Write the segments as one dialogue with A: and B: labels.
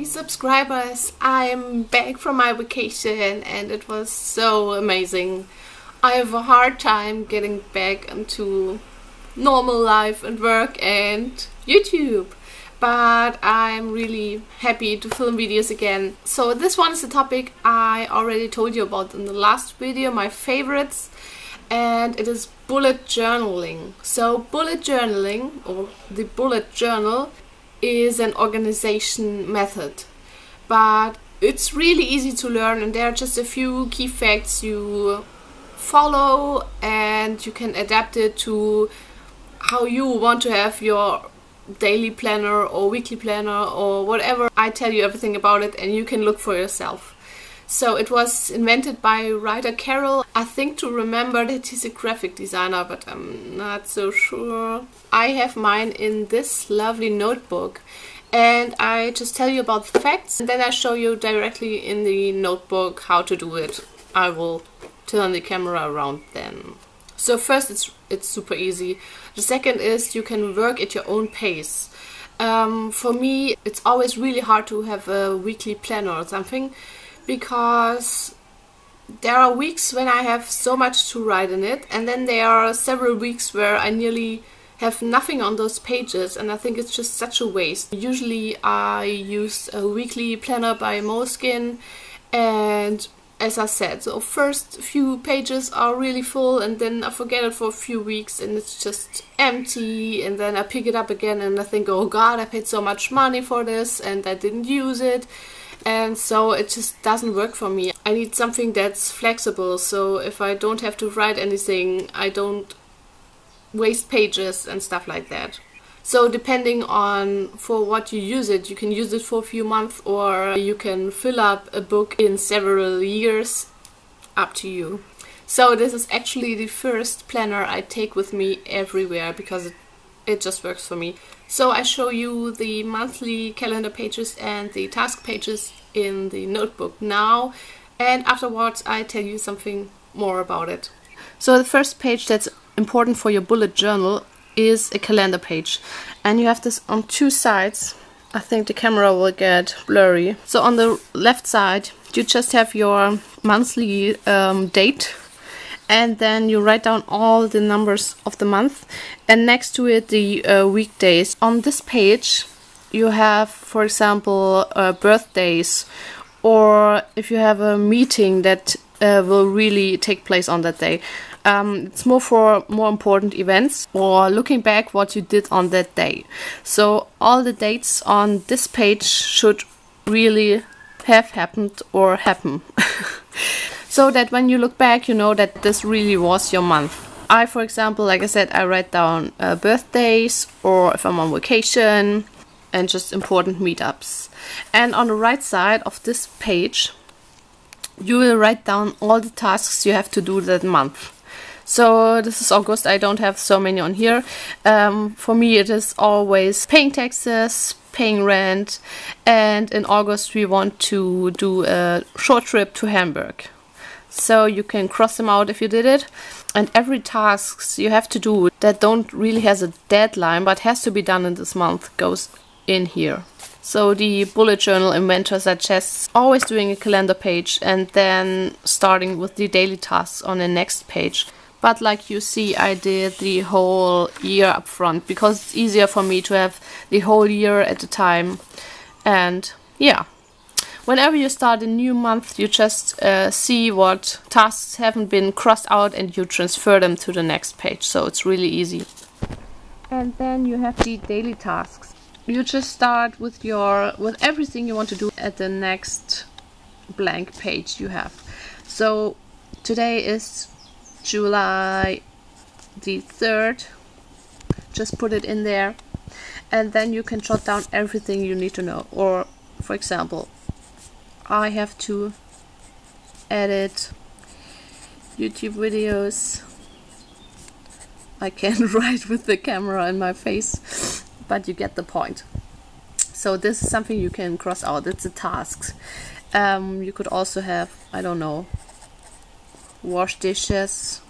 A: subscribers! I'm back from my vacation and it was so amazing. I have a hard time getting back into normal life and work and YouTube, but I'm really happy to film videos again. So this one is a topic I already told you about in the last video, my favorites, and it is bullet journaling. So bullet journaling, or the bullet journal, is an organization method, but it's really easy to learn, and there are just a few key facts you follow and you can adapt it to how you want to have your daily planner or weekly planner or whatever. I tell you everything about it and you can look for yourself. So it was invented by Ryder Carrol. I think to remember that he's a graphic designer, but I'm not so sure. I have mine in this lovely notebook, and I just tell you about the facts and then I show you directly in the notebook how to do it. I will turn the camera around then. So first, it's super easy. The second is you can work at your own pace. For me, it's always really hard to have a weekly planner or something, because there are weeks when I have so much to write in it, and then there are several weeks where I nearly have nothing on those pages, and I think it's just such a waste. Usually I use a weekly planner by Moleskine, and as I said, so first few pages are really full and then I forget it for a few weeks and it's just empty, and then I pick it up again and I think, oh god, I paid so much money for this and I didn't use it. And so it just doesn't work for me. I need something that's flexible, so if I don't have to write anything, I don't waste pages and stuff like that. So depending on for what you use it, you can use it for a few months or you can fill up a book in several years, up to you. So this is actually the first planner I take with me everywhere because it just works for me. So I show you the monthly calendar pages and the task pages in the notebook now, and afterwards I tell you something more about it. So the first page that's important for your bullet journal is a calendar page, and you have this on two sides. I think the camera will get blurry. So on the left side you just have your monthly date, and then you write down all the numbers of the month, and next to it the weekdays. On this page you have, for example, birthdays, or if you have a meeting that will really take place on that day. It's more for more important events or looking back what you did on that day. So all the dates on this page should really have happened or happen. So that when you look back, you know that this really was your month. I, for example, like I said, I write down birthdays, or if I'm on vacation, and just important meetups. And on the right side of this page you will write down all the tasks you have to do that month. So this is August, I don't have so many on here. For me it is always paying taxes, paying rent, and in August we want to do a short trip to Hamburg. So you can cross them out if you did it. And every task you have to do that don't really has a deadline but has to be done in this month goes in here. So the bullet journal inventor suggests always doing a calendar page and then starting with the daily tasks on the next page. But like you see, I did the whole year up front because it's easier for me to have the whole year at a time. And yeah, whenever you start a new month, you just see what tasks haven't been crossed out and you transfer them to the next page. So it's really easy. And then you have the daily tasks. You just start with everything you want to do at the next blank page you have. So today is July the 3rd. Just put it in there, and then you can jot down everything you need to know. Or for example, I have to edit YouTube videos. I can't write with the camera in my face, but you get the point. So this is something you can cross out. It's a task. You could also have, I don't know, wash dishes.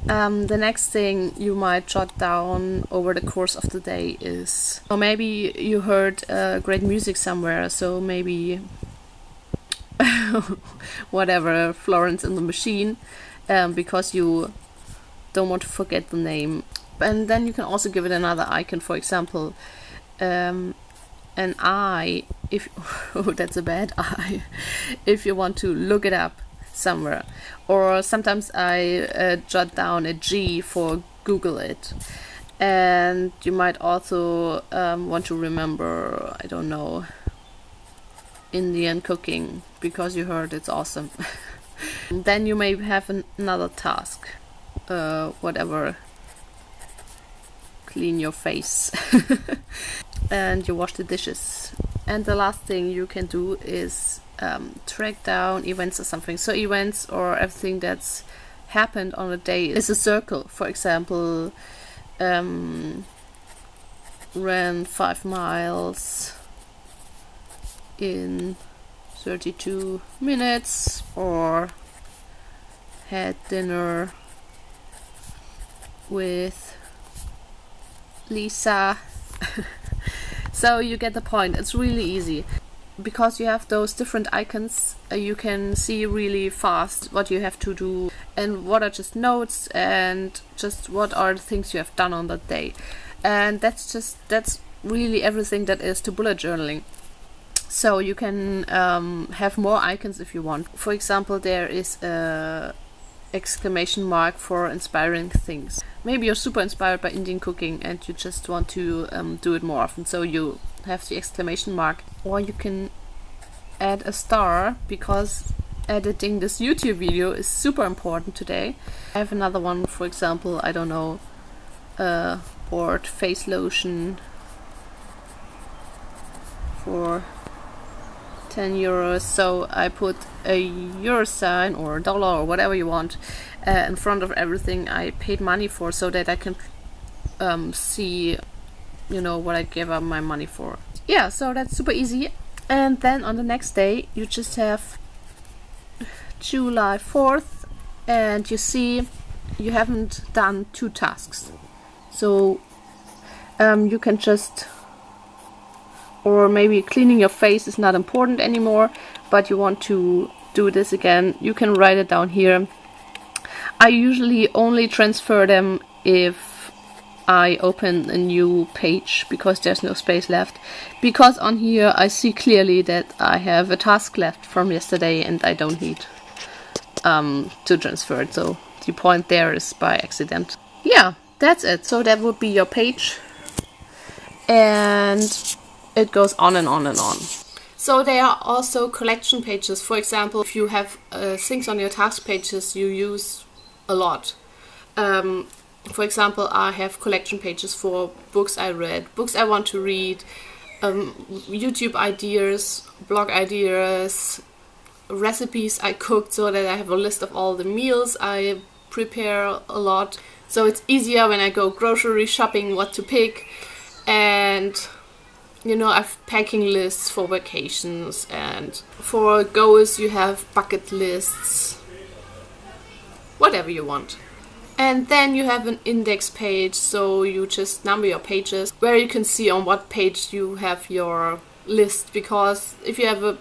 A: The next thing you might jot down over the course of the day is, or maybe you heard great music somewhere, so maybe whatever, Florence and the Machine, because you don't want to forget the name. And then you can also give it another icon, for example, an eye, if oh, that's a bad eye, if you want to look it up somewhere. Or sometimes I jot down a G for Google it. And you might also want to remember, I don't know, Indian cooking, because you heard it's awesome. Then you may have another task, whatever, clean your face. And you wash the dishes. And the last thing you can do is track down events or something. So events or everything that's happened on a day is a circle. For example, ran 5 miles in 32 minutes, or had dinner with Lisa. So you get the point. It's really easy. Because you have those different icons, you can see really fast what you have to do and what are just notes and just what are the things you have done on that day. And that's really everything that is to bullet journaling. So you can have more icons if you want. For example, there is a exclamation mark for inspiring things. Maybe you're super inspired by Indian cooking and you just want to do it more often, so you have the exclamation mark. Or you can add a star, because editing this YouTube video is super important today. I have another one, for example, I don't know, bought face lotion for 10 euros, so I put a euro sign or a dollar or whatever you want in front of everything I paid money for, so that I can see, you know, what I gave up my money for. Yeah, so that's super easy. And then on the next day you just have July 4th and you see you haven't done 2 tasks, so you can just, or maybe cleaning your face is not important anymore, but you want to do this again, you can write it down here. I usually only transfer them if I open a new page, because there's no space left. Because on here I see clearly that I have a task left from yesterday and I don't need to transfer it. So the point there is by accident. Yeah, that's it. So that would be your page. And it goes on and on and on. So there are also collection pages. For example, if you have things on your task pages you use a lot. For example, I have collection pages for books I read, books I want to read, YouTube ideas, blog ideas, recipes I cooked, so that I have a list of all the meals I prepare a lot. So it's easier when I go grocery shopping what to pick. And you know, I've packing lists for vacations, and for goals you have bucket lists, whatever you want. And then you have an index page, so you just number your pages, where you can see on what page you have your list, because if you have a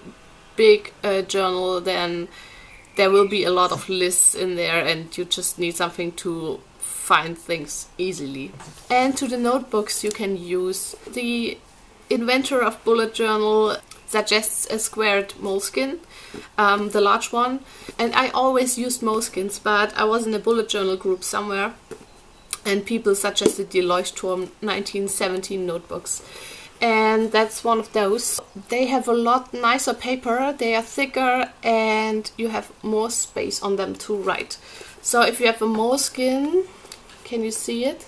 A: big journal, then there will be a lot of lists in there and you just need something to find things easily. And to the notebooks you can use. The inventor of bullet journal suggests a squared moleskin, the large one, and I always used moleskins, but I was in a bullet journal group somewhere and people suggested the Leuchtturm 1917 notebooks, and that's one of those. They have a lot nicer paper, they are thicker, and you have more space on them to write. So if you have a moleskin, can you see it?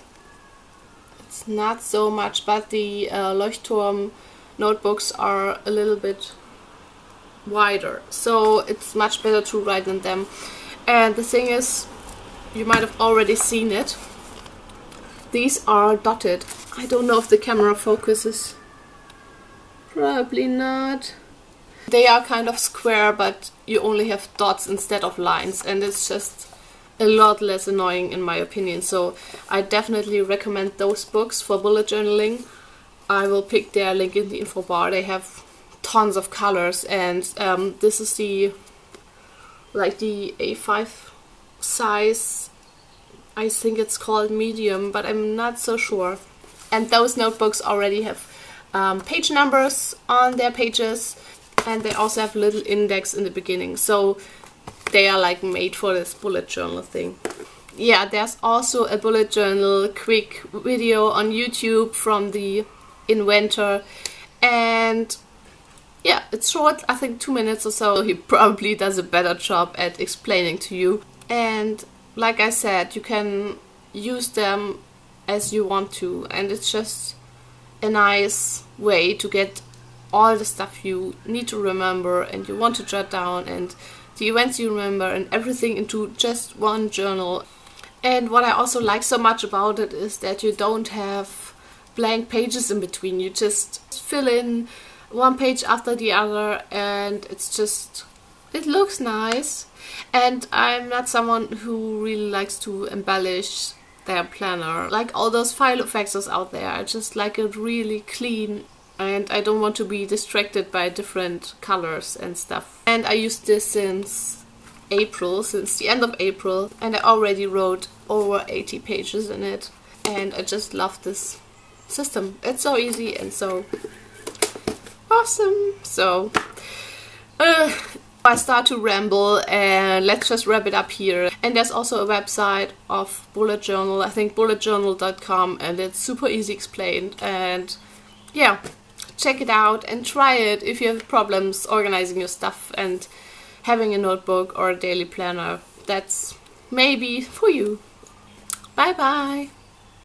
A: It's not so much, but the Leuchtturm notebooks are a little bit wider, so it's much better to write in them. And the thing is, you might have already seen it, these are dotted. I don't know if the camera focuses, probably not. They are kind of square, but you only have dots instead of lines, and it's just a lot less annoying in my opinion. So I definitely recommend those books for bullet journaling. I will pick their link in the info bar. They have tons of colors, and this is the the A5 size. I think it's called medium, but I'm not so sure. And those notebooks already have page numbers on their pages, and they also have a little index in the beginning, so they are like made for this bullet journal thing. Yeah, there's also a bullet journal quick video on YouTube from the inventor, and yeah, it's short, I think 2 minutes or so. He probably does a better job at explaining to you, and like I said, you can use them as you want to, and it's just a nice way to get all the stuff you need to remember and you want to jot down, and the events you remember, and everything into just one journal. And what I also like so much about it is that you don't have blank pages in between. You just fill in one page after the other, and it looks nice. And I'm not someone who really likes to embellish their planner. Like all those file effects out there, I just like it really clean, and I don't want to be distracted by different colors and stuff. And I used this since the end of April, and I already wrote over 80 pages in it, and I just love this system. It's so easy and so awesome. So I start to ramble, and let's just wrap it up here. And there's also a website of bullet journal, I think bulletjournal.com, and it's super easy explained. And yeah, check it out and try it if you have problems organizing your stuff and having a notebook or a daily planner. That's maybe for you. Bye bye.